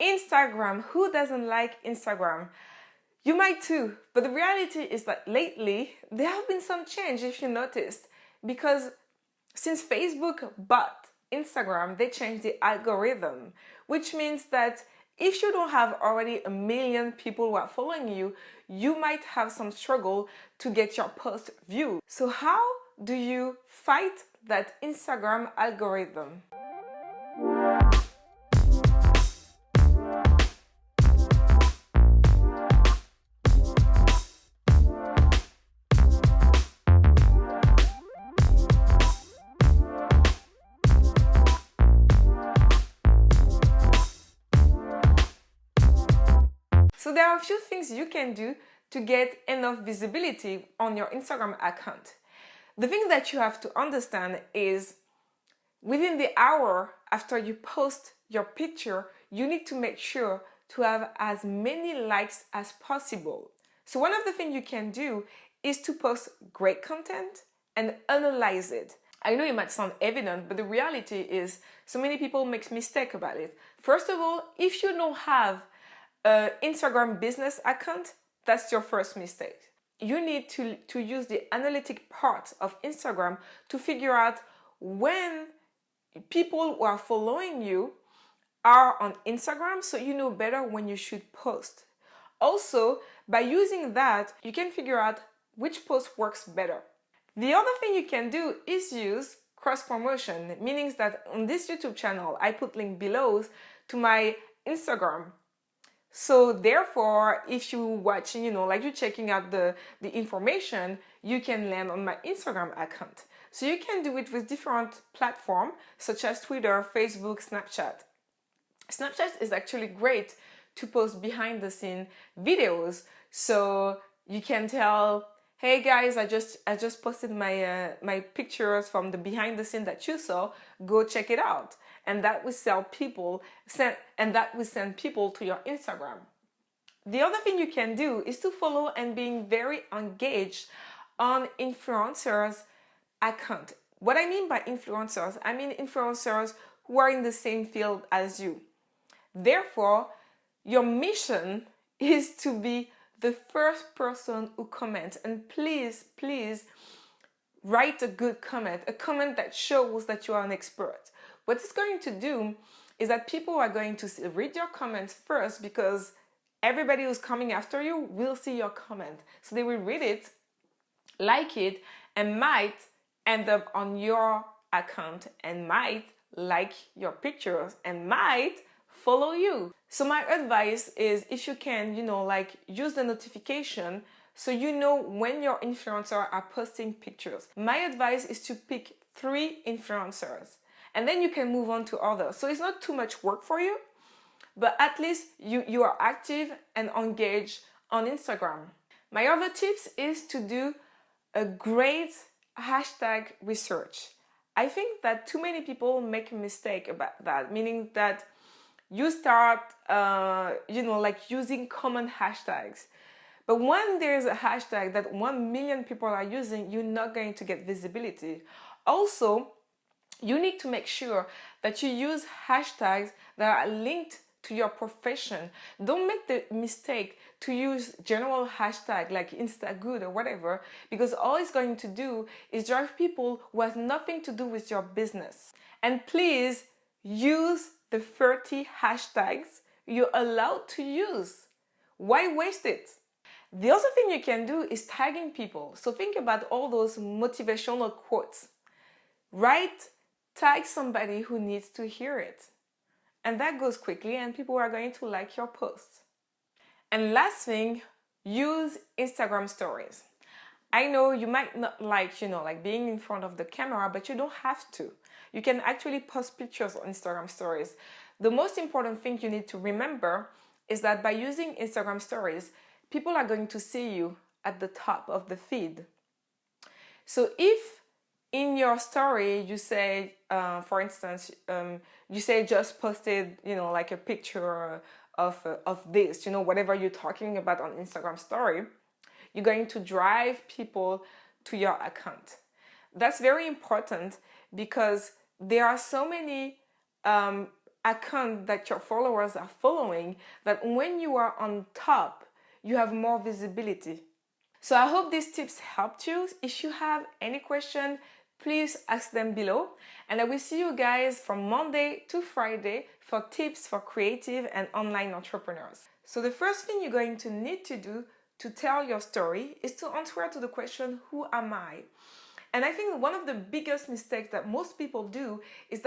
Instagram. Who doesn't like Instagram? You might too, but the reality is that lately there have been some change, if you noticed, because since Facebook bought Instagram, they changed the algorithm, which means that if you don't have already 1 million people who are following you, you might have some struggle to get your post viewed. So how do you fight that Instagram algorithm? So there are a few things you can do to get enough visibility on your Instagram account. The thing that you have to understand is within the hour after you post your picture, you need to make sure to have as many likes as possible. So one of the things you can do is to post great content and analyze it. I know it might sound evident, but the reality is so many people make mistakes about it. First of all, if you don't have an Instagram business account, that's your first mistake. You need to use the analytic part of Instagram to figure out when people who are following you are on Instagram, so you know better when you should post. Also, by using that, you can figure out which post works better. The other thing you can do is use cross-promotion, meaning that on this YouTube channel, I put link below to my Instagram. So therefore, if you're watching, like you're checking out the information, you can land on my Instagram account. So you can do it with different platforms such as Twitter, Facebook, Snapchat. Snapchat is actually great to post behind the scene videos. So you can tell, hey guys, I just posted my pictures from the behind the scene that you saw. Go check it out. And that will send people to your Instagram. The other thing you can do is to follow and being very engaged on influencers' account. What I mean by influencers, I mean influencers who are in the same field as you. Therefore, your mission is to be the first person who comments. And please, please write a good comment, a comment that shows that you are an expert. What it's going to do is that people are going to read your comments first, because everybody who's coming after you will see your comment. So they will read it, like it, and might end up on your account and might like your pictures and might follow you. So my advice is, if you can, use the notification so you know when your influencers are posting pictures. My advice is to pick 3 influencers. And then you can move on to others. So it's not too much work for you, but at least you are active and engaged on Instagram. My other tips is to do a great hashtag research. I think that too many people make a mistake about that, meaning that you start, using common hashtags. But when there's a hashtag that 1 million people are using, you're not going to get visibility. Also, you need to make sure that you use hashtags that are linked to your profession. Don't make the mistake to use general hashtag like Instagood or whatever, because all it's going to do is drive people who have nothing to do with your business. And please use the 30 hashtags you're allowed to use. Why waste it? The other thing you can do is tagging people. So think about all those motivational quotes. Tag somebody who needs to hear it. And that goes quickly and people are going to like your posts. And last thing, use Instagram stories. I know you might not like being in front of the camera, but you don't have to. You can actually post pictures on Instagram stories. The most important thing you need to remember is that by using Instagram stories, people are going to see you at the top of the feed. So if in your story you say, for instance, you say just posted, like a picture of this, whatever you're talking about on Instagram story, you're going to drive people to your account. That's very important because there are so many account that your followers are following, that when you are on top, you have more visibility. So I hope these tips helped you. If you have any question, please ask them below. And I will see you guys from Monday to Friday for tips for creative and online entrepreneurs. So the first thing you're going to need to do to tell your story is to answer to the question, who am I? And I think one of the biggest mistakes that most people do is that